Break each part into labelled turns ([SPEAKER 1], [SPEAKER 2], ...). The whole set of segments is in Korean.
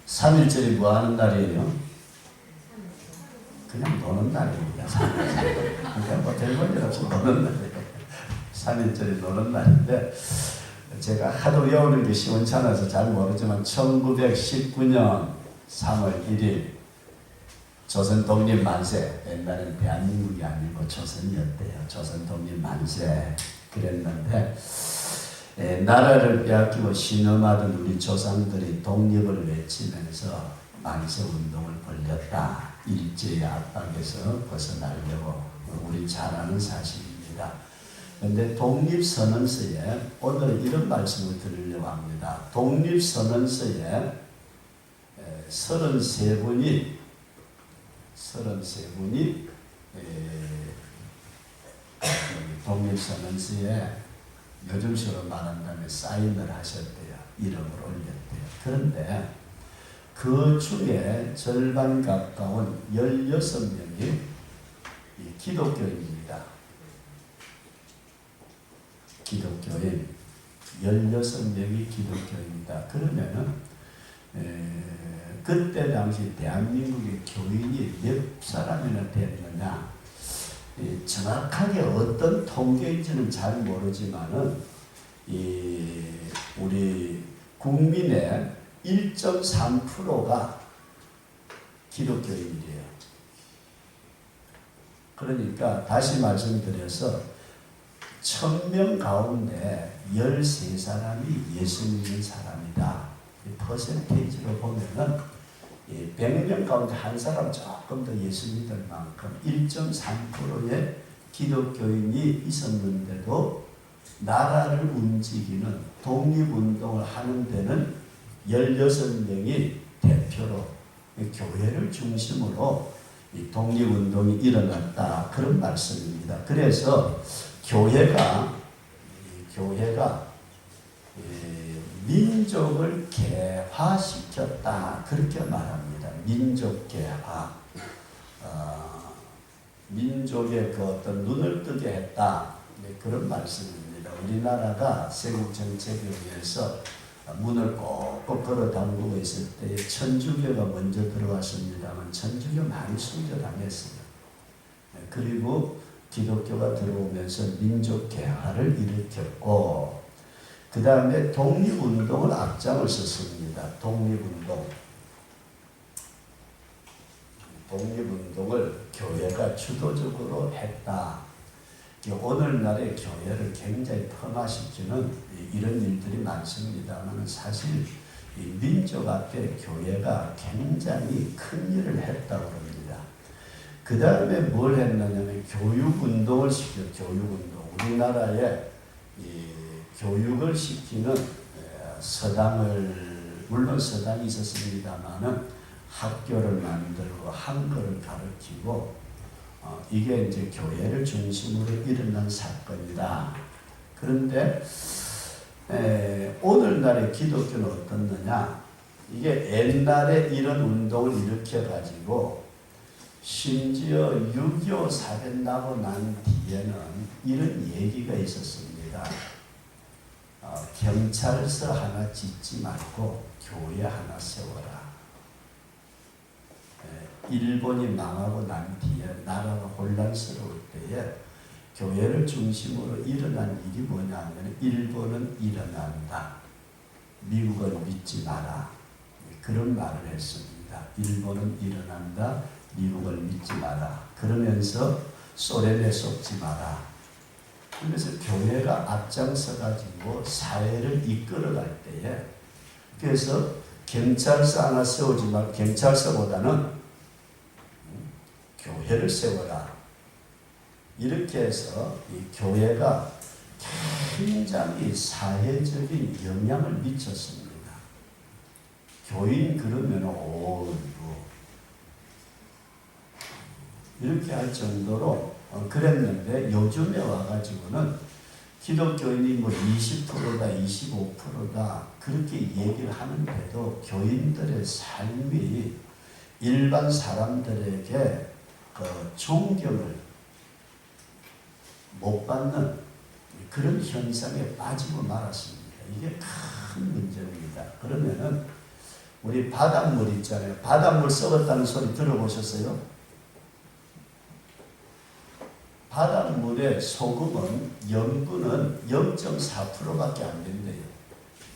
[SPEAKER 1] 3.1절이 뭐 하는 날이에요? 그냥 노는 날입니다. 그냥 뭐 별볼일 없이 노는 날이에요. 3.1절이 노는 날인데, 제가 하도 외우는 게 시원찮아서 잘 모르지만 1919년 3월 1일 조선 독립 만세, 옛날에는 대한민국이 아니고 조선이었대요. 조선 독립 만세 그랬는데, 나라를 빼앗기고 신음하던 우리 조상들이 독립을 외치면서 만세 운동을 벌였다. 일제의 압박에서 벗어나려고. 우리 잘 아는 사실입니다. 그런데 독립선언서에 오늘 이런 말씀을 드리려고 합니다. 독립선언서에 33분이 독립선언서에 요즘식으로 말한다면 사인을 하셨대요. 이름을 올렸대요. 그런데 그 중에 절반 가까운 16명이 기독교인입니다. 기독교인 16명이 기독교인이다. 그러면은 그때 당시 대한민국의 교인이 몇 사람이나 됐느냐, 정확하게 어떤 통계인지는 잘 모르지만은 우리 국민의 1.3%가 기독교인이래요. 그러니까 다시 말씀드려서 1000명 가운데 13사람이 예수 믿는 사람이다. 퍼센테이지로 보면은 100명 가운데 한 사람 조금 더 예수 믿을 만큼 1.3%의 기독교인이 있었는데도 나라를 움직이는 독립운동을 하는 데는 16명이 대표로 교회를 중심으로 이 독립운동이 일어났다. 그런 말씀입니다. 그래서 교회가 민족을 개화시켰다. 그렇게 말합니다. 민족 개화. 민족의 그 어떤 눈을 뜨게 했다. 그런 말씀입니다. 우리나라가 세국 정책에 의해서 문을 꼭꼭 걸어 담그고 있을 때 천주교가 먼저 들어왔습니다만 천주교 많이 순교당했어요. 그리고 기독교가 들어오면서 민족 개화를 일으켰고, 그 다음에 독립운동을 앞장을 섰습니다. 독립운동을 교회가 주도적으로 했다. 오늘날의 교회를 굉장히 폄하시키는 이런 일들이 많습니다만 사실 이 민족 앞에 교회가 굉장히 큰 일을 했다고 합니다. 그 다음에 뭘 했느냐면 교육운동을 교육운동. 우리나라에 교육을 시키는 물론 서당이 있었습니다만은 학교를 만들고 한글을 가르치고 이게 이제 교회를 중심으로 일어난 사건이다. 그런데 오늘날의 기독교는 어떻느냐? 이게 옛날에 이런 운동을 일으켜가지고 심지어 6.25 사변 나고 난 뒤에는 이런 얘기가 있었습니다. 경찰서 하나 짓지 말고 교회 하나 세워라. 일본이 망하고 난 뒤에 나라가 혼란스러울 때에 교회를 중심으로 일어난 일이 뭐냐 하면 일본은 일어난다. 미국은 믿지 마라. 그런 말을 했습니다. 일본은 일어난다. 미국을 믿지 마라. 그러면서 소련에 속지 마라. 그래서 교회가 앞장서 가지고 사회를 이끌어갈 때에 그래서 경찰서 하나 세우지 말고 경찰서보다는 교회를 세워라. 이렇게 해서 이 교회가 굉장히 사회적인 영향을 미쳤습니다. 교인 그러면 이렇게 할 정도로 그랬는데 요즘에 와가지고는 기독교인이 뭐 20%다 25%다 그렇게 얘기를 하는데도 교인들의 삶이 일반 사람들에게 그 존경을 못 받는 그런 현상에 빠지고 말았습니다. 이게 큰 문제입니다. 그러면은 우리 바닷물 있잖아요. 바닷물 썩었다는 소리 들어보셨어요? 바닷물의 소금은 염분은 0.4%밖에 안 된대요.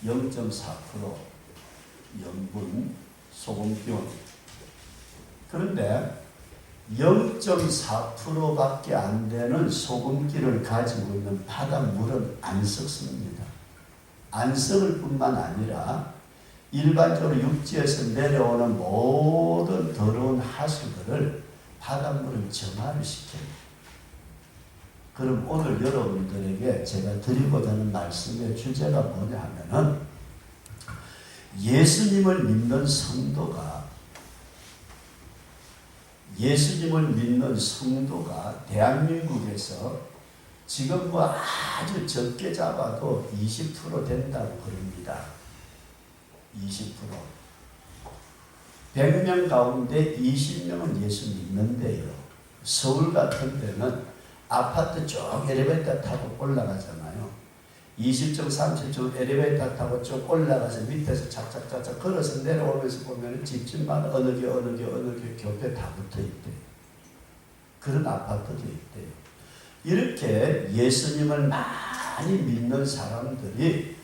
[SPEAKER 1] 0.4% 염분, 소금기운. 그런데 0.4%밖에 안 되는 소금기를 가지고 있는 바닷물은 안 썩습니다. 안 썩을 뿐만 아니라 일반적으로 육지에서 내려오는 모든 더러운 하수들을 바닷물은 정화를 시켜요. 그럼 오늘 여러분들에게 제가 드리고자 하는 말씀의 주제가 뭐냐 하면은 예수님을 믿는 성도가 대한민국에서 지금 뭐 아주 적게 잡아도 20% 된다고 그럽니다. 20%. 100명 가운데 20명은 예수 믿는데요. 서울 같은 데는 아파트 쭉 엘리베이터 타고 올라가잖아요. 20층, 30층 엘리베이터 타고 쭉 올라가서 밑에서 착착착착 걸어서 내려오면서 보면 집집마다 어느 게 곁에 다 붙어 있대요. 그런 아파트도 있대요. 이렇게 예수님을 많이 믿는 사람들이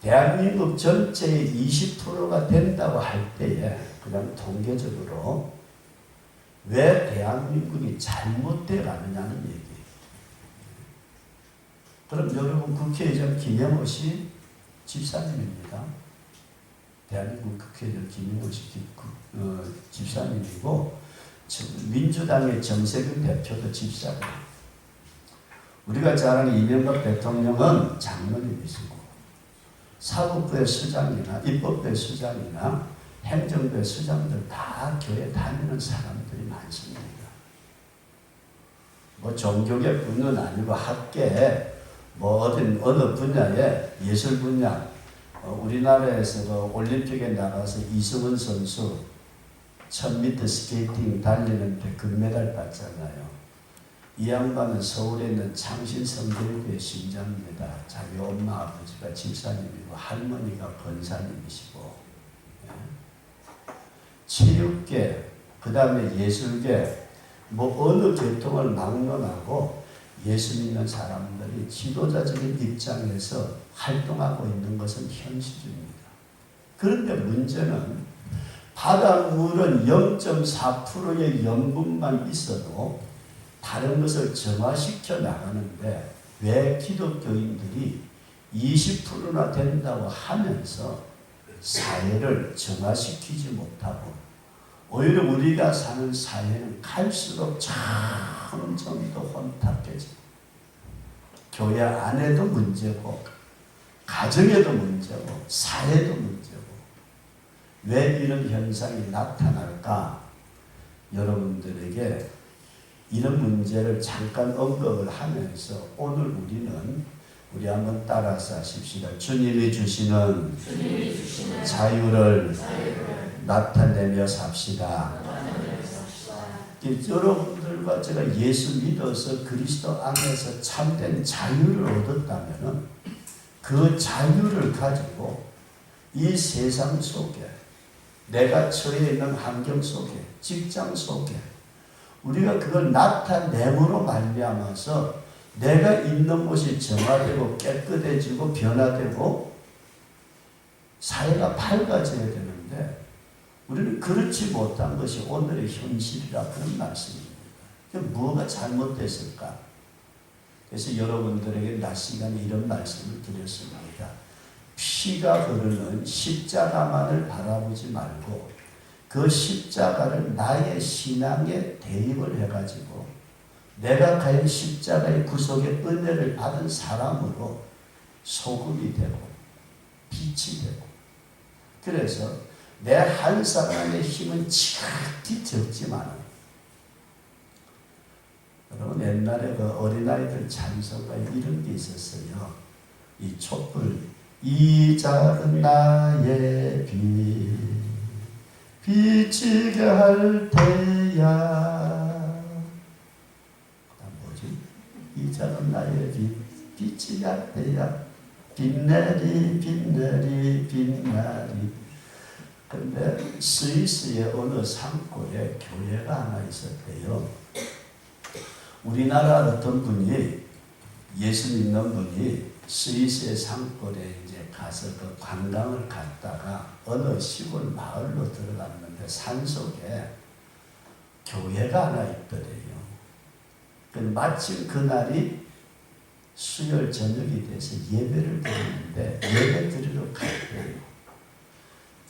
[SPEAKER 1] 대한민국 전체의 20%가 된다고 할 때에 그냥 통계적으로 왜 대한민국이 잘못돼 가느냐는 얘기예요. 그럼 여러분 국회의장 김영호 씨 집사님입니다. 대한민국 국회의장 김영호 씨 집사님이고 민주당의 정세균 대표도 집사예요. 우리가 잘 아는 이명박 대통령은 장로님이시고 사법부의 수장이나 입법부의 수장이나 행정부의 수장들 다 교회 다니는 사람들이 많습니다. 뭐 종교계 분은 아니고 학계 뭐 어느 분야에 예술 분야 우리나라에서 올림픽에 나가서 이승훈 선수 1000m 스케이팅 달리는데 금메달 땄잖아요. 이 양반은 서울에 있는 창신성결교회 신자입니다. 자기 엄마 아버지가 집사님이고 할머니가 권사님이시고 체육계 그 다음에 예술계 뭐 어느 계통을 막론하고 예수 믿는 사람들이 지도자적인 입장에서 활동하고 있는 것은 현실입니다. 그런데 문제는 바닷물은 0.4%의 염분만 있어도 다른 것을 정화시켜 나가는데 왜 기독교인들이 20%나 된다고 하면서 사회를 정화시키지 못하고 오히려 우리가 사는 사회는 갈수록 점점 더 혼탁해져. 교회 안에도 문제고 가정에도 문제고 사회도 문제고 왜 이런 현상이 나타날까? 여러분들에게 이런 문제를 잠깐 언급을 하면서 오늘 우리 한번 따라서 하십시다. 주님이 주시는 자유를 나타내며 삽시다. 여러분들과 제가 예수 믿어서 그리스도 안에서 참된 자유를 얻었다면 그 자유를 가지고 이 세상 속에 내가 처해 있는 환경 속에 직장 속에 우리가 그걸 나타냄으로 말미암아서 내가 있는 곳이 정화되고 깨끗해지고 변화되고 사회가 밝아져야 되는데 우리는 그렇지 못한 것이 오늘의 현실이라 그런 말씀입니다. 뭐가 잘못됐을까? 그래서 여러분들에게 낮 시간에 이런 말씀을 드렸습니다. 피가 흐르는 십자가만을 바라보지 말고 그 십자가를 나의 신앙에 대입을 해가지고 내가 과연 십자가의 구속의 은혜를 받은 사람으로 소금이 되고 빛이 되고 그래서 내 한 사람의 힘은 지극히 적지만 여러분 옛날에 그 어린아이들 찬송가에 이런 게 있었어요. 이 촛불 이 작은 나의 빛 비치게 할 때야 뭐지? 이 작은 나의 빛 비치게 할 때야 빛내리 빛내리 빛나리 근데 스위스의 어느 산골에 교회가 하나 있었대요. 우리나라 어떤 분이, 예수 믿는 분이 스위스의 산골에 이제 가서 그 관광을 갔다가 어느 시골 마을로 들어갔는데 산속에 교회가 하나 있더래요. 마침 그날이 수요일 저녁이 돼서 예배를 드리는데 예배 드리러 갔대요.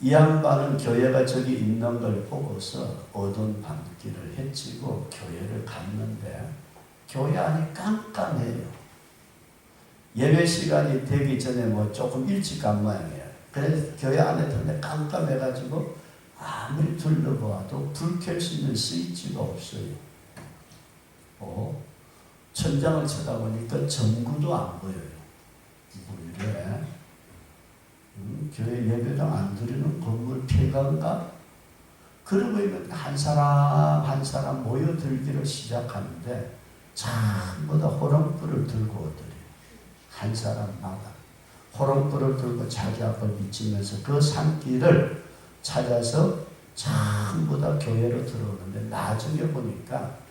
[SPEAKER 1] 이 양반은 교회가 저기 있는 걸 보고서 어두운 밤길을 헤치고 교회를 갔는데 교회 안이 깜깜해요. 예배 시간이 되기 전에 뭐 조금 일찍 간 모양이에요. 그래서 교회 안에 들어오는데 깜깜해가지고 아무리 둘러보아도 불 켤 수 있는 스위치가 없어요. 천장을 쳐다보니까 전구도 안 보여요. 이래? 교회 예배당 안 드리는 건물 폐가인가? 그러고 있는 한 사람 모여들기를 시작하는데 전부 다 호롱불을 들고 오더래요. 한 사람마다 호롱불을 들고 자기 앞을 비치면서 그 산길을 찾아서 전부 다 교회로 들어오는데 나중에 보니까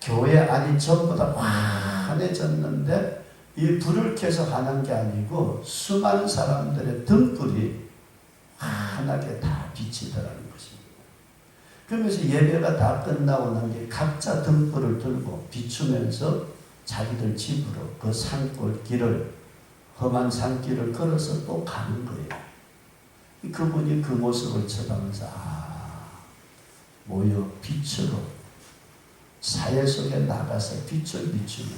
[SPEAKER 1] 교회 안이 전부 다 환해졌는데 이 불을 켜서 하는 게 아니고 수많은 사람들의 등불이 환하게 다 비치더라는 것입니다. 그러면서 예배가 다 끝나고 난 뒤에 각자 등불을 들고 비추면서 자기들 집으로 그 산골 길을, 험한 산길을 걸어서 또 가는 거예요. 그분이 그 모습을 쳐다보면서 모여 빛으로 사회 속에 나가서 빛을 비추는,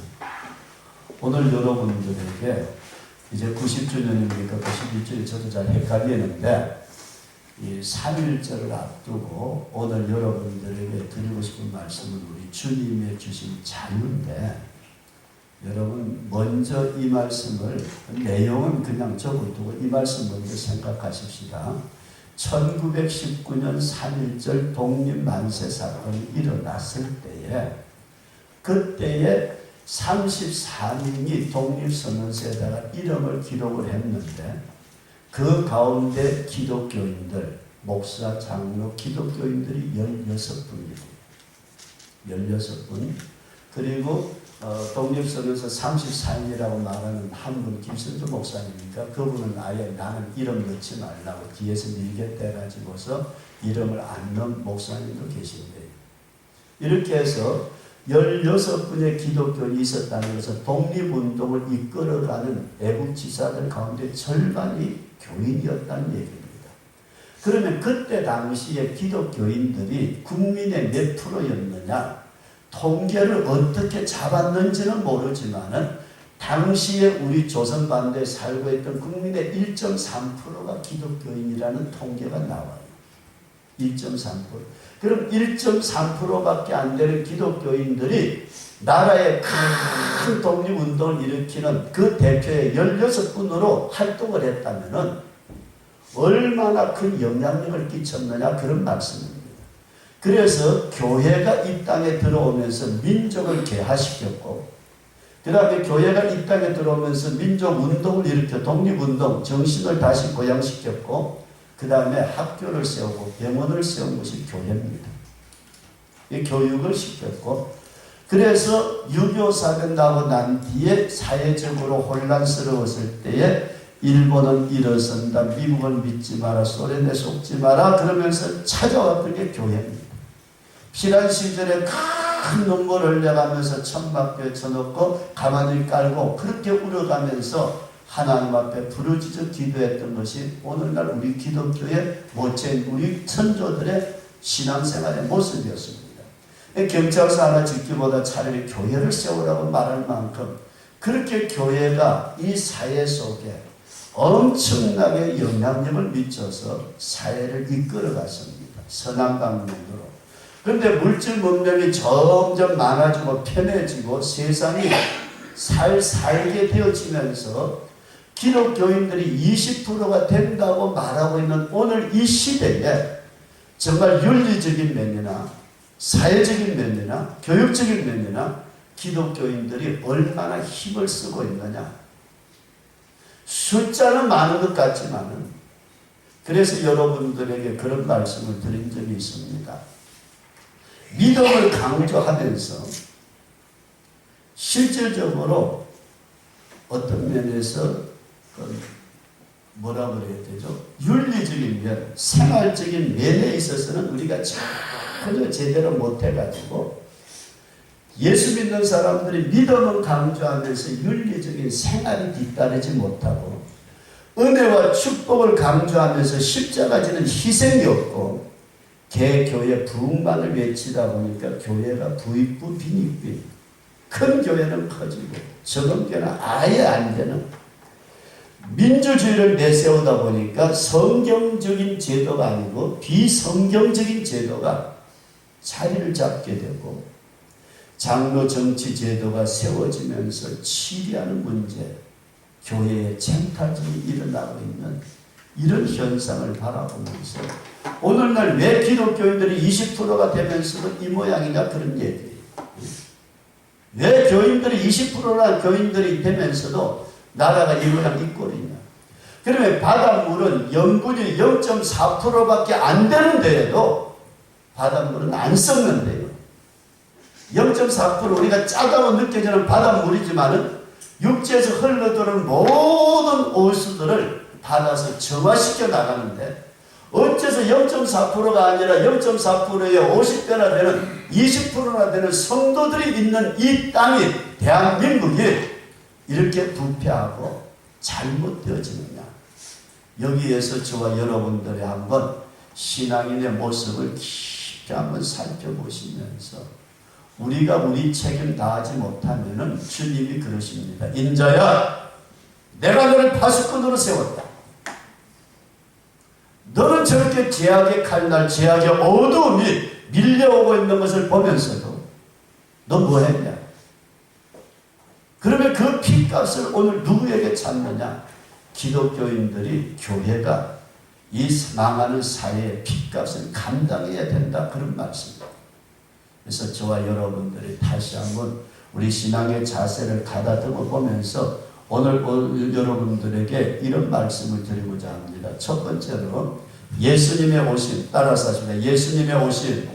[SPEAKER 1] 오늘 여러분들에게 이제 90주년이니까 91주년 저도 잘 헷갈리는데 이 3.1절을 앞두고 오늘 여러분들에게 드리고 싶은 말씀은 우리 주님의 주신 자유인데, 여러분 먼저 이 말씀을, 내용은 그냥 적어두고 이 말씀 먼저 생각하십시다. 1919년 3.1절 독립만세 사건이 일어났을 때에, 그때에 34명이 독립선언서에다가 이름을 기록을 했는데 그 가운데 기독교인들, 목사, 장로, 기독교인들이 16분이고 16분. 그리고 독립선언서 34인이라고 말하는 한 분, 김선주 목사님이니까 그분은 아예 나는 이름 넣지 말라고 뒤에서 밀겠다 해가지고서 이름을 안 넣은 목사님도 계신데요. 이렇게 해서 16분의 기독교인이 있었다는 것은 독립운동을 이끌어가는 애국지사들 가운데 절반이 교인이었다는 얘기입니다. 그러면 그때 당시에 기독교인들이 국민의 몇 프로였느냐, 통계를 어떻게 잡았는지는 모르지만은 당시에 우리 조선반도에 살고 있던 국민의 1.3%가 기독교인이라는 통계가 나와요. 1.3%. 그럼 1.3%밖에 안 되는 기독교인들이 나라의 큰 독립운동을 일으키는 그 대표의 16분으로 활동을 했다면은 얼마나 큰 영향력을 끼쳤느냐, 그런 말씀입니다. 그래서 교회가 이 땅에 들어오면서 민족을 개화시켰고, 그 다음에 교회가 이 땅에 들어오면서 민족운동을 일으켜 독립운동 정신을 다시 고양시켰고, 그 다음에 학교를 세우고 병원을 세운 것이 교회입니다. 이 교육을 시켰고, 그래서 6.25 사건 나고 난 뒤에 사회적으로 혼란스러웠을 때에 일본은 일어선다, 미국은 믿지 마라, 소련에 속지 마라 그러면서 찾아왔던 게 교회입니다. 피난 시절에 큰 눈물을 흘려가면서 천막교에 쳐놓고 가만히 깔고 그렇게 울어가면서 하나님 앞에 부르짖어 기도했던 것이 오늘날 우리 기독교의 모체인 우리 선조들의 신앙생활의 모습이었습니다. 경찰서 하나 짓기보다 차라리 교회를 세우라고 말할 만큼 그렇게 교회가 이 사회 속에 엄청나게 영향력을 미쳐서 사회를 이끌어갔습니다. 선한 방면으로. 그런데 물질 문명이 점점 많아지고 편해지고 세상이 살게 되어지면서 기독교인들이 20%가 된다고 말하고 있는 오늘 이 시대에 정말 윤리적인 면이나 사회적인 면이나 교육적인 면이나 기독교인들이 얼마나 힘을 쓰고 있느냐. 숫자는 많은 것 같지만은 그래서 여러분들에게 그런 말씀을 드린 적이 있습니다. 믿음을 강조하면서 실질적으로 어떤 면에서 뭐라 그래야 되죠? 윤리적인 면, 생활적인 면에 있어서는 우리가 전혀 제대로 못해가지고 예수 믿는 사람들이 믿음을 강조하면서 윤리적인 생활이 뒤따르지 못하고 은혜와 축복을 강조하면서 십자가 지는 희생이 없고 개교회 부흥만을 외치다 보니까 교회가 부익부 빈익빈, 큰 교회는 커지고 적은 교회는 아예 안 되는 민주주의를 내세우다 보니까 성경적인 제도가 아니고 비성경적인 제도가 자리를 잡게 되고 장로 정치 제도가 세워지면서 치리하는 문제, 교회의 쟁탈전이 일어나고 있는 이런 현상을 바라보면서 오늘날 왜 기독교인들이 20%가 되면서도 이 모양이냐 그런 얘기예요. 왜 교인들이 20%나 교인들이 되면서도 나라가 이 모양 이 꼴이냐. 그러면 바닷물은 염분이 0.4%밖에 안 되는데도 바닷물은 안 썩는데요. 0.4% 우리가 짜다고 느껴지는 바닷물이지만은 육지에서 흘러들어오는 모든 오수들을 받아서 정화시켜 나가는데 어째서 0.4%가 아니라 0.4%의 50배나 되는 20%나 되는 성도들이 있는 이 땅이 대한민국이 이렇게 부패하고 잘못되어지느냐. 여기에서 저와 여러분들이 한번 신앙인의 모습을 깊이 한번 살펴보시면서 우리가 우리 책임 다하지 못하면은 주님이 그러십니다. 인자야, 내가 너를 파수꾼으로 세웠다. 너는 저렇게 죄악의 칼날, 죄악의 어두움이 밀려오고 있는 것을 보면서도 너 뭐 했냐? 그러면 그 핏값을 오늘 누구에게 찾느냐? 기독교인들이, 교회가 이 망하는 사회의 핏값을 감당해야 된다. 그런 말씀입니다. 그래서 저와 여러분들이 다시 한번 우리 신앙의 자세를 가다듬어 보면서 오늘 여러분들에게 이런 말씀을 드리고자 합니다. 첫 번째로 예수님의 오심, 따라서 하십니다. 예수님의 오심.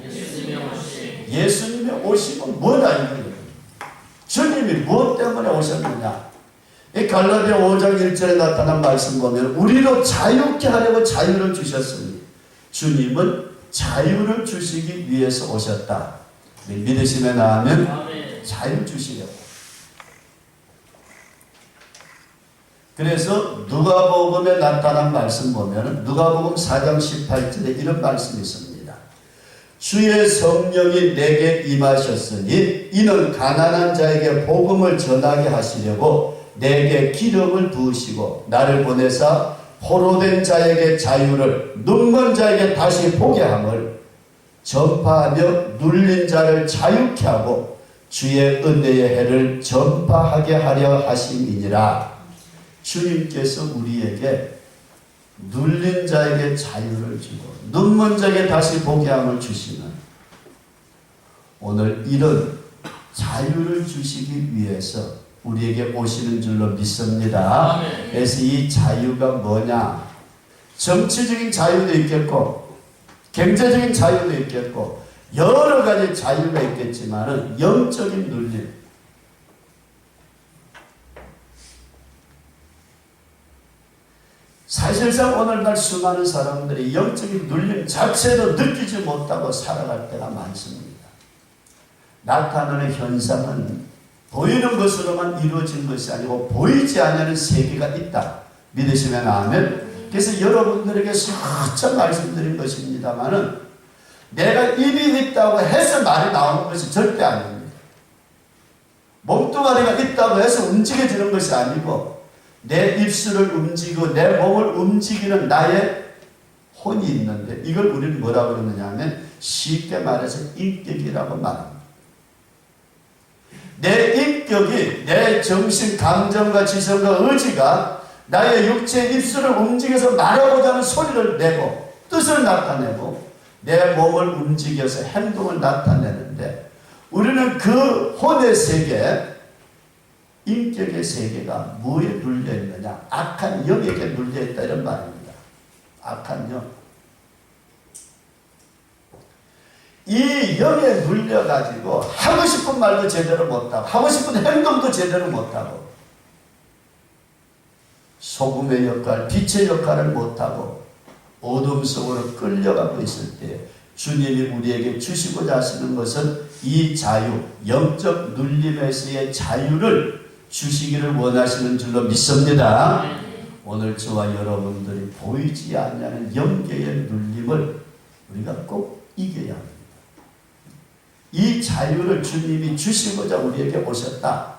[SPEAKER 1] 예수님의 오심은 뭐다 이거예요. 주님이 무엇 때문에 오셨느냐. 이 갈라디아 5장 1절에 나타난 말씀 보면 우리도 자유케 하려고 자유를 주셨으니 주님은 자유를 주시기 위해서 오셨다. 믿으시면 아멘. 자유 주시려고. 그래서 누가복음에 나타난 말씀 보면 누가복음 4장 18절에 이런 말씀이 있습니다. 주의 성령이 내게 임하셨으니 이는 가난한 자에게 복음을 전하게 하시려고 내게 기름을 부으시고 나를 보내사 포로된 자에게 자유를 눈먼 자에게 다시 보게 함을 전파하며 눌린 자를 자유케 하고 주의 은혜의 해를 전파하게 하려 하심이니라. 주님께서 우리에게 눌린 자에게 자유를 주고 눈먼 자에게 다시 보게 함을 주시는 오늘 이런 자유를 주시기 위해서 우리에게 오시는 줄로 믿습니다. 그래서 이 자유가 뭐냐? 정치적인 자유도 있겠고 경제적인 자유도 있겠고 여러 가지 자유가 있겠지만은 영적인 눌림, 사실상 오늘날 수많은 사람들이 영적인 눌림 자체도 느끼지 못하고 살아갈 때가 많습니다. 나타나는 현상은 보이는 것으로만 이루어진 것이 아니고 보이지 않는 세계가 있다. 믿으시면 아멘. 그래서 여러분들에게 수천 말씀드린 것입니다만은 내가 입이 있다고 해서 말이 나오는 것이 절대 아닙니다. 몸뚱아리가 있다고 해서 움직여지는 것이 아니고 내 입술을 움직이고 내 몸을 움직이는 나의 혼이 있는데 이걸 우리는 뭐라고 그러느냐 하면 쉽게 말해서 인격이라고 말합니다. 내 인격이 내 정신, 감정과 지성과 의지가 나의 육체의 입술을 움직여서 말하고자 하는 소리를 내고 뜻을 나타내고 내 몸을 움직여서 행동을 나타내는데 우리는 그 혼의 세계, 인격의 세계가 뭐에 눌려있느냐? 악한 영에게 눌려있다 이런 말입니다. 악한 영. 이 영에 눌려가지고 하고 싶은 말도 제대로 못하고 하고 싶은 행동도 제대로 못하고 소금의 역할, 빛의 역할을 못하고 어둠 속으로 끌려가고 있을 때 주님이 우리에게 주시고자 하시는 것은 이 자유, 영적 눌림에서의 자유를 주시기를 원하시는 줄로 믿습니다. 오늘 저와 여러분들이 보이지 않는 영계의 눌림을 우리가 꼭 이겨야 합니다. 이 자유를 주님이 주시고자 우리에게 오셨다.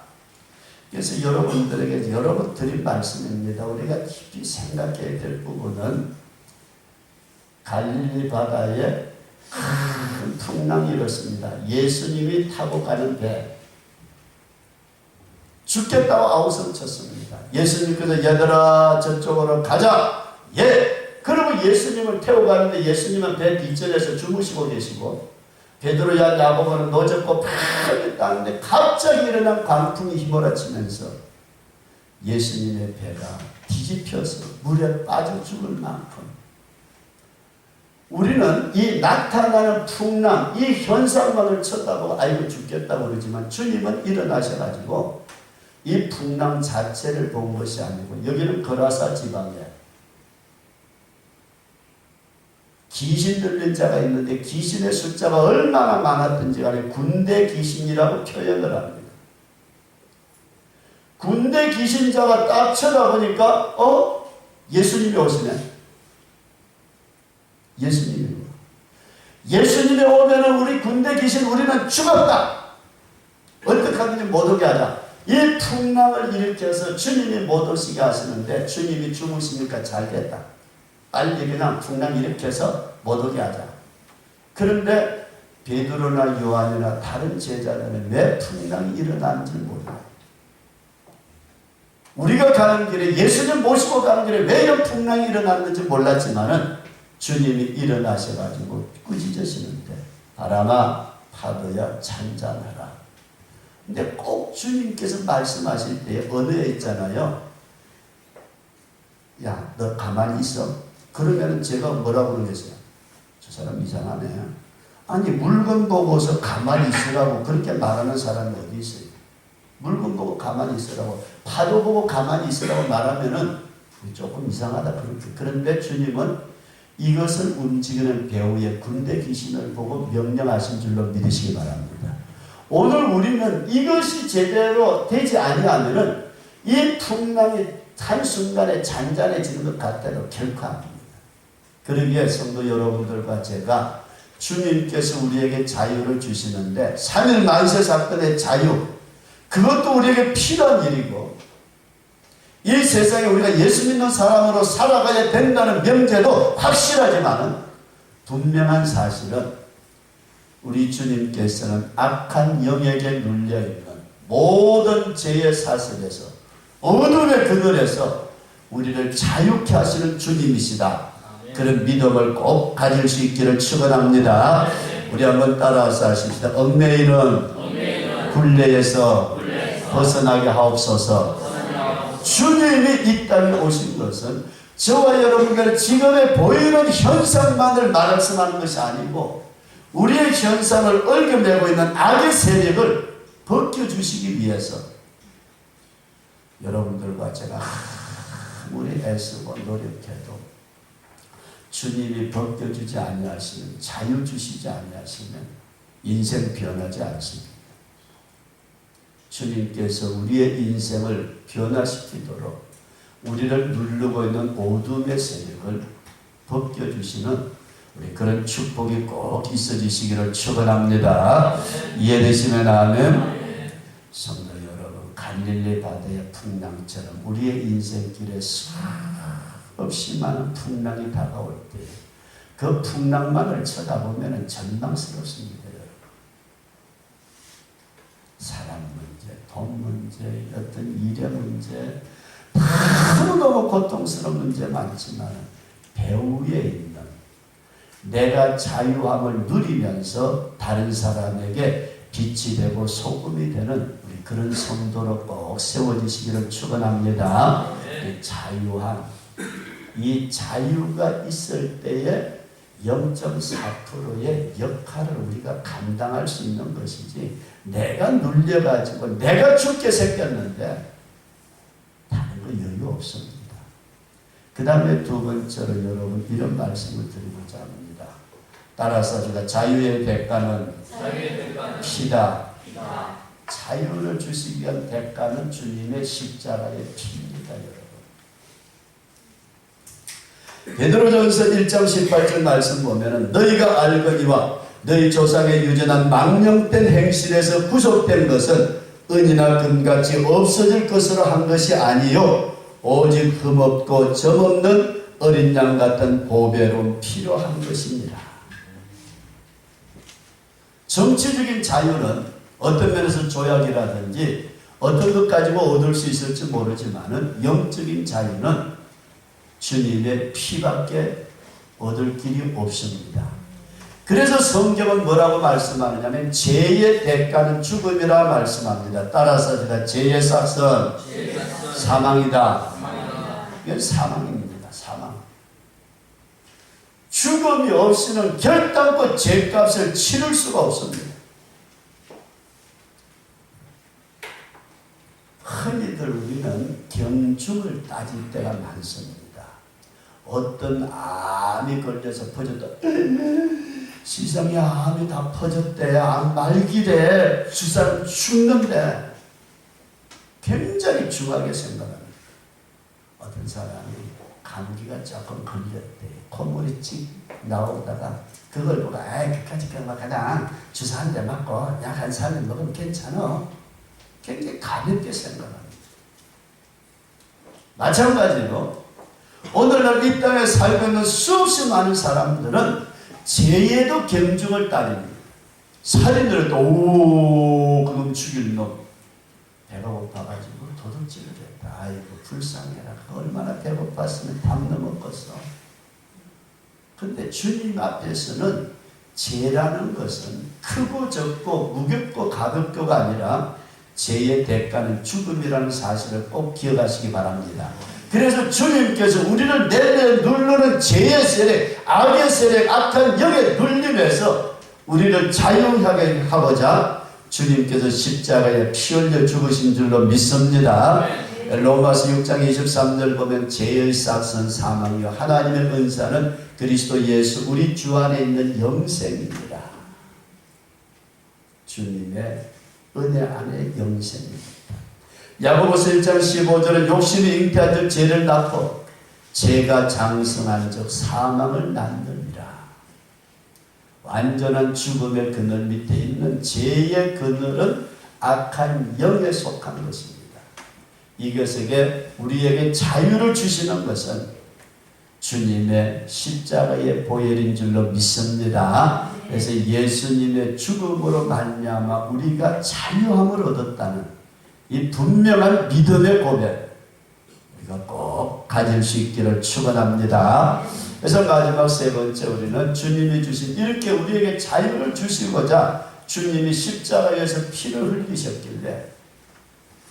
[SPEAKER 1] 그래서 여러분들에게 여러 번 드린 말씀입니다. 우리가 깊이 생각해야 될 부분은 갈릴리 바다에 큰 풍랑이 일었습니다. 예수님이 타고 가는 배, 죽겠다고 아우성 쳤습니다. 예수님께서 얘들아 저쪽으로 가자. 예. 그러고 예수님을 태우고 가는데 예수님은 배 뒷전에서 주무시고 계시고 베드로야 야고보는 노젓고 팍 있다는데 갑자기 일어난 광풍이 휘몰아치면서 예수님의 배가 뒤집혀서 물에 빠져 죽을 만큼 우리는 이 나타나는 풍랑, 이 현상만을 쳐다보고 아이고 죽겠다고 그러지만 주님은 일어나셔가지고 이 풍랑 자체를 본 것이 아니고 여기는 거라사 지방에 귀신 들린 자가 있는데 귀신의 숫자가 얼마나 많았든지 간에 군대 귀신이라고 표현을 합니다. 군대 귀신자가 딱 쳐다보니까 예수님이 오시네. 예수님이 오면은 우리 군대 귀신 우리는 죽었다. 어떻게 하든지 못 오게 하자. 이 풍랑을 일으켜서 주님이 못 오시게 하시는데 주님이 주무시니까 잘 됐다. 빨리 그냥 풍랑 일으켜서 못 오게 하자. 그런데 베드로나 요한이나 다른 제자들은 왜 풍랑이 일어나는지 몰라요. 우리가 가는 길에 예수님 모시고 가는 길에 왜 이런 풍랑이 일어났는지 몰랐지만은 주님이 일어나셔가지고 꾸짖으시는데 바람아 파도야 잔잔하라. 근데 꼭 주님께서 말씀하실 때 언어에 있잖아요. 야, 너 가만히 있어. 그러면 제가 뭐라고 그러겠어요? 저 사람 이상하네. 아니 물건 보고서 가만히 있으라고 그렇게 말하는 사람이 어디 있어요? 물건 보고 가만히 있으라고 파도 보고 가만히 있으라고 말하면은 조금 이상하다. 그런데 주님은 이것을 움직이는 배후의 군대 귀신을 보고 명령하신 줄로 믿으시기 바랍니다. 오늘 우리는 이것이 제대로 되지 아니하면은 이 풍랑이 한순간에 잔잔해지는 것 같아도 결코 아닙니다. 그러기에 성도 여러분들과 제가 주님께서 우리에게 자유를 주시는데 3.1 만세 사건의 자유, 그것도 우리에게 필요한 일이고 이 세상에 우리가 예수 믿는 사람으로 살아가야 된다는 명제도 확실하지만 분명한 사실은 우리 주님께서는 악한 영에게 눌려있는 모든 죄의 사슬에서 어둠의 그늘에서 우리를 자유케 하시는 주님이시다. 그런 믿음을 꼭 가질 수 있기를 축원합니다. 우리 한번 따라서 하십시다. 얽매이는 굴레에서 벗어나게 하옵소서. 주님이 이 땅에 오신 것은 저와 여러분들 지금의 보이는 현상만을 말씀하는 것이 아니고 우리의 현상을 얽어매고 있는 악의 세력을 벗겨주시기 위해서 여러분들과 제가 아무리 애쓰고 노력해도 주님이 벗겨주지 아니하시면, 자유 주시지 아니하시면 인생 변하지 않습니다. 주님께서 우리의 인생을 변화시키도록 우리를 누르고 있는 어둠의 세력을 벗겨주시는 우리 그런 축복이 꼭 있어지시기를 축원합니다. 이해되시면 아멘. 성도 여러분, 갈릴리 바다의 풍랑처럼 우리의 인생길에 수없이 많은 풍랑이 다가올 때 그 풍랑만을 쳐다보면 전망스럽습니다. 여러분. 사람 문제, 돈 문제, 어떤 일의 문제, 너무 고통스러운 문제 많지만 배후에 있는 내가 자유함을 누리면서 다른 사람에게 빛이 되고 소금이 되는 우리 그런 성도로 꼭 세워지시기를 축원합니다. 자유함, 이 자유가 있을 때에 0.4%의 역할을 우리가 감당할 수 있는 것이지, 내가 눌려가지고 내가 죽게 생겼는데 다른 거 여유 없습니다. 그 다음에 두 번째로 여러분 이런 말씀을 드리고자 합니다. 따라서 제가 자유의 대가는 피다. 자유를 주시기 위한 대가는 주님의 십자가의 피입니다. 여러분, 베드로전서 1장 18절 말씀 보면은 너희가 알거니와 너희 조상의 유전한 망령된 행실에서 구속된 것은 은이나 금같이 없어질 것으로 한 것이 아니요 오직 흠없고 점없는 어린 양 같은 보배로운 피로 한 것이니라. 정치적인 자유는 어떤 면에서 조약이라든지 어떤 것 가지고 얻을 수 있을지 모르지만은 영적인 자유는 주님의 피밖에 얻을 길이 없습니다. 그래서 성경은 뭐라고 말씀하느냐면 죄의 대가는 죽음이라 말씀합니다. 따라서 제가 죄의 삭은 사망이다. 이건 사망입니다. 사망. 죽음이 없이는 결단코 죄값을 치를 수가 없습니다. 흔히들 우리는 경중을 따질 때가 많습니다. 어떤 암이 걸려서 퍼졌다. 세상에 암이 다 퍼졌대. 암 말기래. 주사람 죽는데. 굉장히 중하게 생각합니다. 어떤 사람이 감기가 조금 걸렸대. 콧물이 찍 나오다가 그걸 보고 그까짓 그냥 주사 한 대 맞고 약 한 3일 먹으면 괜찮아. 굉장히 가볍게 생각합니다. 마찬가지로 오늘날 이 땅에 살고 있는 수없이 많은 사람들은 죄에도 경중을 따릅니다. 살인을 또 그놈 죽일 놈. 배가 고파가지고 도둑질을 했다. 아이고 불쌍해라. 얼마나 배고팠으면 밥 넘었겠어. 근데 주님 앞에서는 죄라는 것은 크고 적고 무겁고 가볍고가 아니라 죄의 대가는 죽음이라는 사실을 꼭 기억하시기 바랍니다. 그래서 주님께서 우리를 내내 누르는 죄의 세력, 악의 세력, 악한 영에 눌림에서 우리를 자유하게 하고자 주님께서 십자가에 피 흘려 죽으신 줄로 믿습니다. 로마서 6장 23절 보면 죄의 삭은 사망이요 하나님의 은사는 그리스도 예수 우리 주 안에 있는 영생입니다. 주님의 은혜 안에 영생입니다. 야고보서 1장 15절은 욕심이 잉태한 즉 죄를 낳고 죄가 장성한 즉 사망을 낳느니라. 완전한 죽음의 그늘 밑에 있는 죄의 그늘은 악한 영에 속한 것입니다. 이것에게 우리에게 자유를 주시는 것은 주님의 십자가의 보혈인 줄로 믿습니다. 그래서 예수님의 죽음으로 말미암아 우리가 자유함을 얻었다는 이 분명한 믿음의 고백 우리가 꼭 가질 수 있기를 축원합니다. 그래서 마지막 세 번째 우리는 주님이 주신 이렇게 우리에게 자유를 주시고자 주님이 십자가에서 피를 흘리셨길래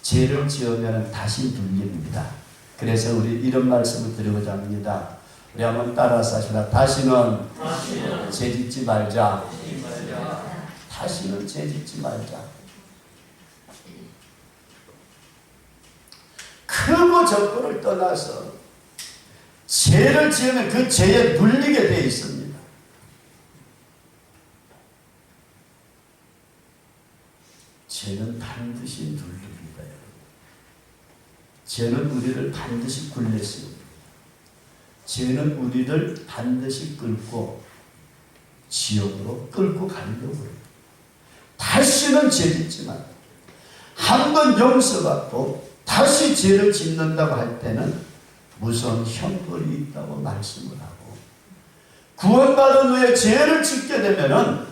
[SPEAKER 1] 죄를 지으면 다시 눌립니다. 그래서 우리 이런 말씀을 드리고자 합니다. 우리 한번 따라서 하시라. 다시는 죄짓지 말자. 다시는 죄짓지 말자. 크고 적고를 떠나서 죄를 지으면 그 죄에 눌리게 되어 있습니다. 죄는 반드시 눌립니다. 죄는 우리를 반드시 굴렸습니다. 죄는 우리를 반드시 끌고 지옥으로 끌고 가려고 해요. 다시는 죄 짓지만 한 번 용서받고 다시 죄를 짓는다고 할 때는 무서운 형벌이 있다고 말씀을 하고 구원받은 후에 죄를 짓게 되면은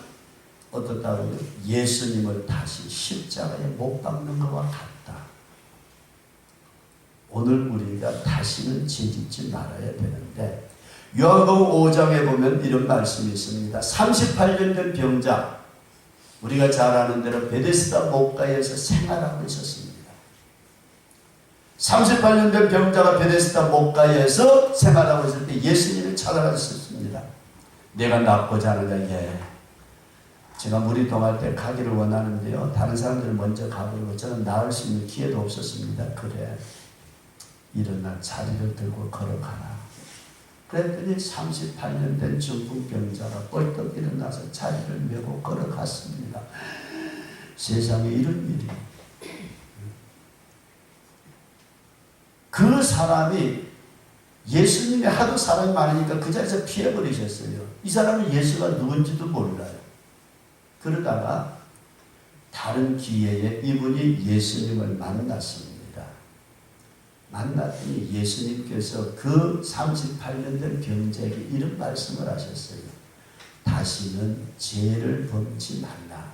[SPEAKER 1] 어떻다고요? 예수님을 다시 십자가에 못 박는 것과 같다. 오늘 우리가 다시는 죄짓지 말아야 되는데 요한복음 5장에 보면 이런 말씀이 있습니다. 38년 된 병자 우리가 잘 아는 대로 베데스다 목가에서 생활하고 있었습니다. 38년 된 병자가 베데스다 목가에서 생활하고 있을 때 예수님을 찾아가셨습니다. 내가 낫고자 하느냐? 예. 제가 물이 동할 때 가기를 원하는데요. 다른 사람들 먼저 가버리고 저는 나을 수 있는 기회도 없었습니다. 그래. 일어나 자리를 들고 걸어가라. 그랬더니 38년 된 중풍병자가 벌떡 일어나서 자리를 메고 걸어갔습니다. 세상에 이런 일이. 그 사람이 예수님이 하도 사람이 많으니까 그 자리에서 피해버리셨어요. 이 사람은 예수가 누군지도 몰라요. 그러다가 다른 기회에 이분이 예수님을 만났습니다. 만났더니 예수님께서 그 38년 된 병자에게 이런 말씀을 하셨어요. 다시는 죄를 범치 말라.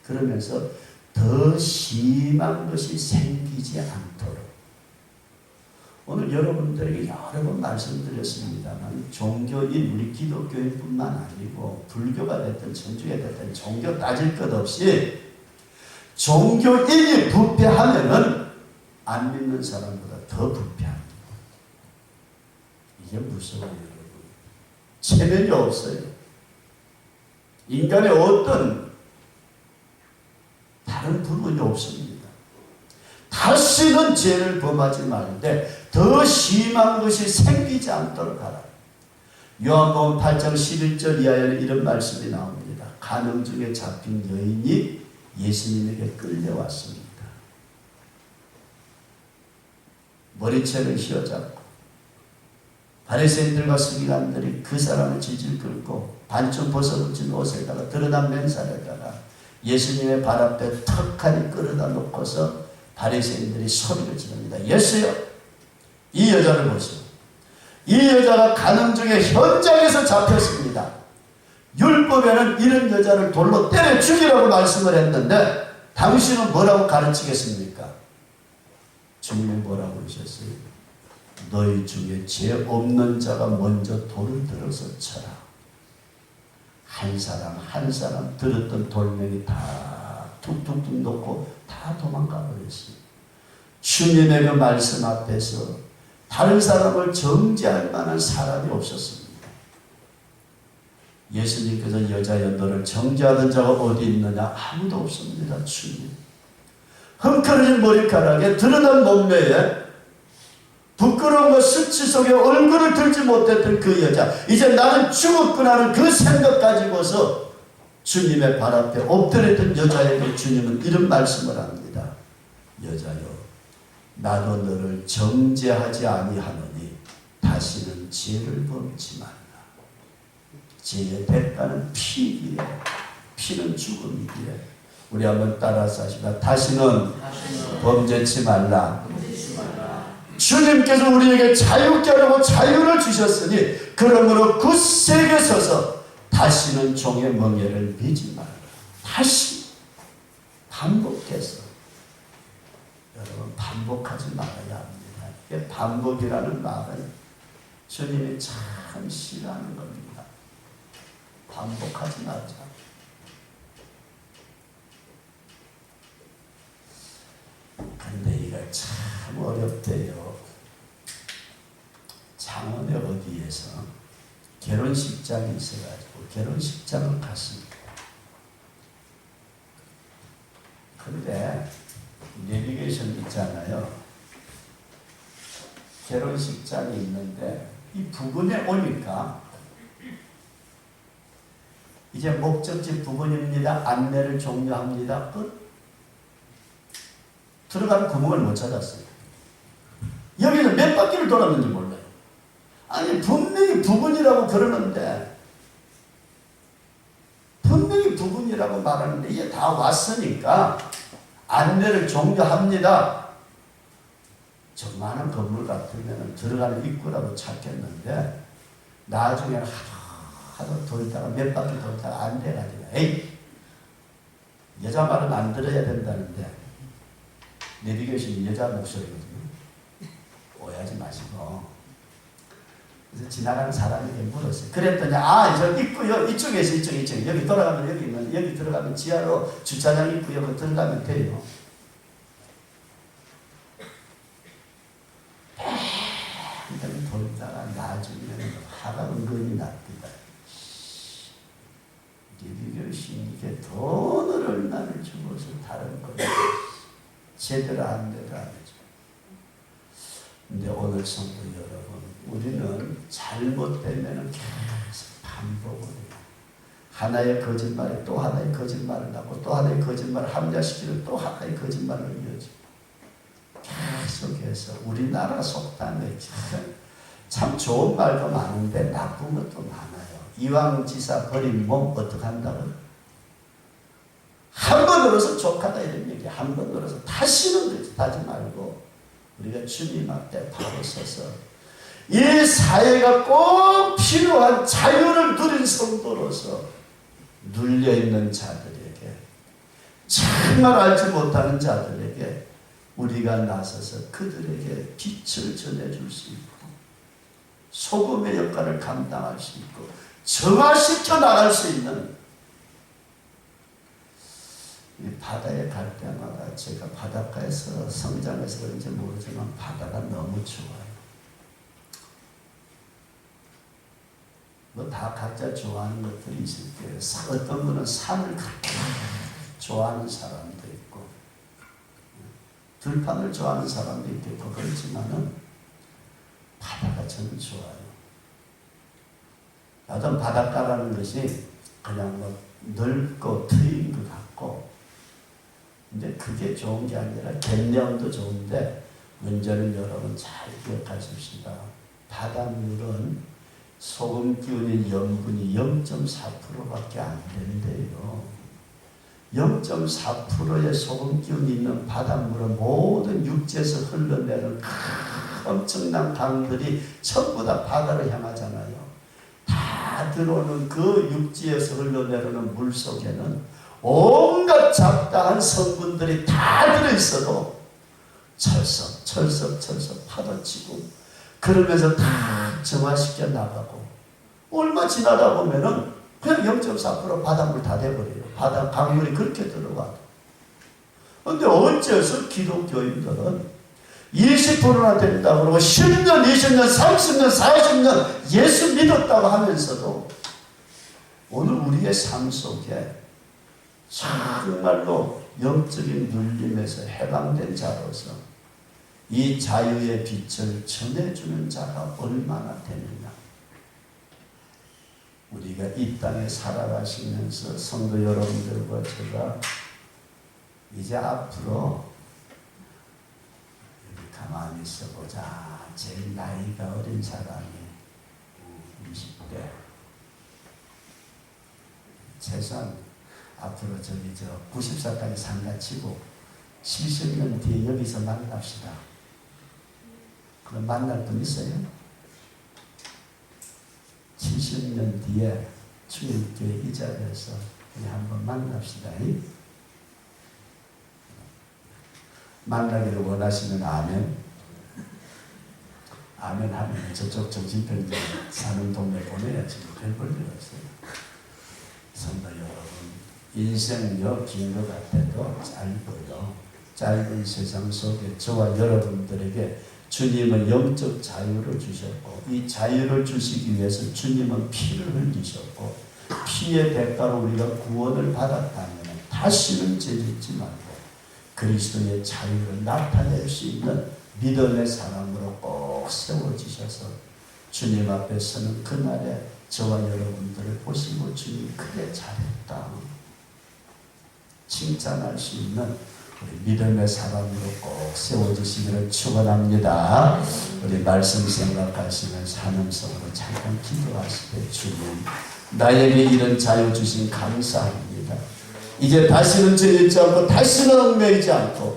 [SPEAKER 1] 그러면서 더 심한 것이 생기지 않도록. 오늘 여러분들에게 여러 번 말씀드렸습니다만 종교인 우리 기독교인뿐만 아니고 불교가 됐든 천주교가 됐든 종교 따질 것 없이 종교인이 부패하면은 안 믿는 사람보다 더 부패합니다. 이게 무서워요, 여러분. 체면이 없어요. 인간의 어떤 다른 부분이 없습니다. 다시는 죄를 범하지 말되 더 심한 것이 생기지 않도록 하라. 요한복음 8장 11절 이하에는 이런 말씀이 나옵니다. 간음 중에 잡힌 여인이 예수님에게 끌려왔습니다. 머리채를 휘어잡고 바리새인들과 서기관들이 그 사람을 질질 끌고 반쯤 벗어붙인 옷에다가 드러난 맨살에다가 예수님의 발 앞에 턱하니 끌어다 놓고서 바리새인들이 소리를 지릅니다. 예수여, 이 여자를 보시오. 이 여자가 간음 중에 현장에서 잡혔습니다. 율법에는 이런 여자를 돌로 때려 죽이라고 말씀을 했는데 당신은 뭐라고 가르치겠습니까? 주님이 뭐라고 하셨어요? 너희 중에 죄 없는 자가 먼저 돌을 들어서 쳐라. 한 사람 한 사람 들었던 돌멩이 다 툭툭툭 놓고 다 도망가 버렸어요. 주님의 그 말씀 앞에서 다른 사람을 정죄할 만한 사람이 없었습니다. 예수님께서 여자여 너를 정죄하던 자가 어디 있느냐? 아무도 없습니다. 주님. 헝클어진 머리카락에 드러난 몸매에 부끄러움과 수치 속에 얼굴을 들지 못했던 그 여자, 이제 나는 죽었구나 하는 그 생각 가지고서 주님의 발 앞에 엎드렸던 여자에게 주님은 이런 말씀을 합니다. 여자여, 나도 너를 정죄하지 아니하노니 다시는 죄를 범치 말라. 죄의 대가는 피이기에, 피는 죽음이기에. 우리 한번 따라서 하시다. 다시는 범죄치 말라. 주님께서 우리에게 자유케 하려고 자유를 주셨으니 그러므로 굳세게 서서 다시는 종의 멍에를 매지 말라. 다시 반복해서. 여러분, 반복하지 말아야 합니다. 이게 반복이라는 말은 주님이 참 싫어하는 겁니다. 반복하지 말자. 근데 이거 참 어렵대요. 창원의 어디에서 결혼식장이 있어가지고 결혼식장을 갔습니다. 근데 내비게이션 있잖아요. 결혼식장이 있는데 이 부근에 오니까 이제 목적지 부근입니다. 안내를 종료합니다. 끝. 들어가는 구멍을 못 찾았어요. 여기는 몇 바퀴를 돌았는지 몰라요. 아니 분명히 부근이라고 그러는데 분명히 부근이라고 말하는데 이게 다 왔으니까 안내를 종료합니다. 저만한 건물 같으면 들어가는 입구라고 찾겠는데 나중에 하도 돌다가 몇 바퀴 돌다가 안 돼가지고 에이 여자 말은 안 들어야 된다는데 내비게이션이 여자 목소리거든요. 오해하지 마시고. 그래서 지나가는 사람에게 물었어요. 그랬더니 저 입구요. 이쪽에서 이쪽. 여기 돌아가면 여기 있는 여기 들어가면 지하로 주차장 입구요. 들어가면 돼요. 이루신 게 돈을 얼마를 주고서 다른 거예요. 제대로 안 되도 안 되죠. 근데 오늘 성도 여러분, 우리는 잘못되면 계속 반복을 해요. 하나의 거짓말에 또 하나의 거짓말을 하고 또 하나의 거짓말을 합리화시키는 또 하나의 거짓말을 이어지고 계속해서 우리나라 속담에 참 좋은 말도 많은데 나쁜 것도 많아요. 이왕지사 버린 몸 어떻게 한다고? 한 번 늘어서 족하다 이런 얘기. 한 번 늘어서 다시는 하지 말고 우리가 주님 앞에 바로 서서 이 사회가 꼭 필요한 자유를 누린 성도로서 눌려있는 자들에게, 정말 알지 못하는 자들에게 우리가 나서서 그들에게 빛을 전해줄 수 있고 소금의 역할을 감당할 수 있고 정화시켜 나갈 수 있는, 이 바다에 갈 때마다 제가 바닷가에서 성장해서 그런지 모르지만 바다가 너무 좋아요. 뭐 다 각자 좋아하는 것들이 있을 거예요. 어떤 분은 산을 그렇게 좋아하는 사람도 있고 들판을 좋아하는 사람도 있겠고 그렇지만은 바다가 저는 좋아요. 어떤 바닷가라는 것이 그냥 뭐 넓고 트인 것 같고, 근데 그게 좋은 게 아니라 갯내음도 좋은데 문제는 여러분 잘 기억하십시다. 바닷물은 소금 기운의 염분이 0.4%밖에 안 된대요. 0.4%의 소금 기운이 있는 바닷물은 모든 육지에서 흘러내는 엄청난 강들이 전부 다 바다로 향하잖아요. 다 들어오는 그 육지에서 흘러내리는 물 속에는 온갖 잡다한 성분들이 다 들어있어도 철썩 파도치고 그러면서 다 정화시켜 나가고 얼마 지나다 보면은 그냥 0.4% 바닷물 다 돼버려요. 바다 강물이 그렇게 들어가도. 근데 어째서 기독교인들은 20%나 된다고 그러고 10년, 20년, 30년, 40년 예수 믿었다고 하면서도 오늘 우리의 삶 속에 정말로 영적인 눌림에서 해방된 자로서 이 자유의 빛을 전해주는 자가 얼마나 되느냐. 우리가 이 땅에 살아가시면서 성도 여러분들과 제가 이제 앞으로 가만히 있어보자. 제일 나이가 어린 사람이 20대. 최소한 앞으로 90살까지 상가치고 70년 뒤에 여기서 만납시다. 그럼 만날 분 있어요? 70년 뒤에 주님교회 이 자리에서 우리 한번 만납시다. 만나기를 원하시면 아멘. 아멘 하면 저쪽 정신병자 사는 동네 보내야지. 별 볼 일 없어요. 성도 여러분, 인생요 긴 것 같아도 짧고요. 짧은 세상 속에 저와 여러분들에게 주님은 영적 자유를 주셨고 이 자유를 주시기 위해서 주님은 피를 흘리셨고 피의 대가로 우리가 구원을 받았다면 다시는 죄짓지 말고 그리스도의 자유를 나타낼 수 있는 믿음의 사람으로 꼭 세워지셔서 주님 앞에 서는 그날에 저와 여러분들을 보시고 주님 그래 잘했다 칭찬할 수 있는 우리 믿음의 사람으로 꼭 세워주시기를 축원합니다. 우리 말씀 생각하시면서 하늘성으로 잠깐 기도하시되 주님 나에게 이런 자유 주신 감사합니다. 이제 다시는 죄짓지 않고 다시는 얽매이지 않고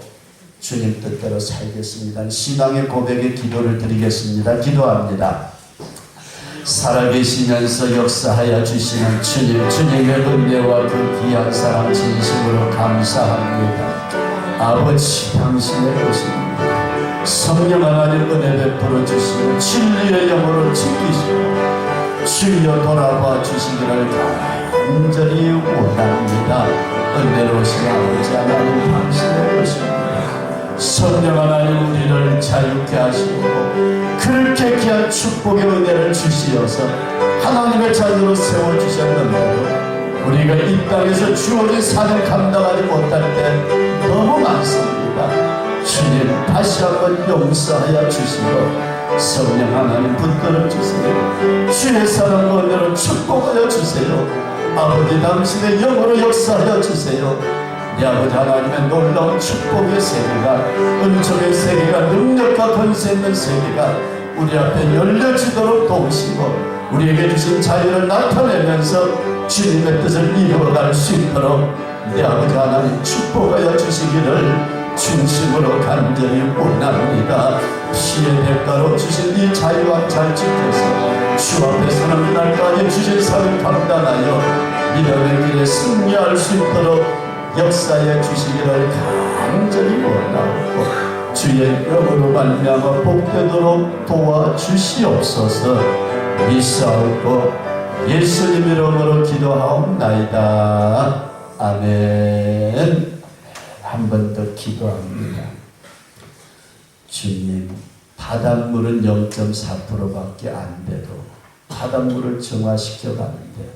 [SPEAKER 1] 주님 뜻대로 살겠습니다. 신앙의 고백의 기도를 드리겠습니다. 기도합니다. 살아계시면서 역사하여 주시는 주님, 주님의 은혜와 그 귀한 사랑 진심으로 감사합니다. 아버지 당신의 것입니다. 성령 하나님 은혜 베풀어 주시고 진리의 영으로 지키시고 주여 돌아봐 주시기를 간절히 원합니다. 은혜로우신 아버지 하나님 당신의 것입니다. 성령 하나님 우리를 자유케 하시고 그렇게 귀한 축복의 은혜를 주시어서 하나님의 자녀로 세워주셨는데도 우리가 이 땅에서 주어진 사명 감당하지 못할 때 너무 많습니다. 주님 다시 한번 용서하여 주시고 성령 하나님 붙들어 주세요. 주의 사랑 은혜로 축복하여 주세요. 아버지 당신의 영으로 역사하여 주세요. 내 아버지 하나님의 놀라운 축복의 세계가, 은총의 세계가, 능력과 권세 있는 세계가 우리 앞에 열려지도록 도우시고 우리에게 주신 자유를 나타내면서 주님의 뜻을 이루어갈 수 있도록 내 아버지 하나님 축복하여 주시기를 진심으로 간절히 원합니다. 피의 대가로 주신 이 자유와 잘 지켜서 주 앞에 서는 날까지 주신 사명 감당하여 믿음의 길에 승리할 수 있도록 역사해 주시기를 간절히 원하고 주의 영으로 말미암아 복되도록 도와주시옵소서. 믿사옵고 예수님 이름으로 기도하옵나이다. 아멘. 한 번 더 기도합니다. 주님, 바닷물은 0.4%밖에 안 돼도 바닷물을 정화시켜 가는데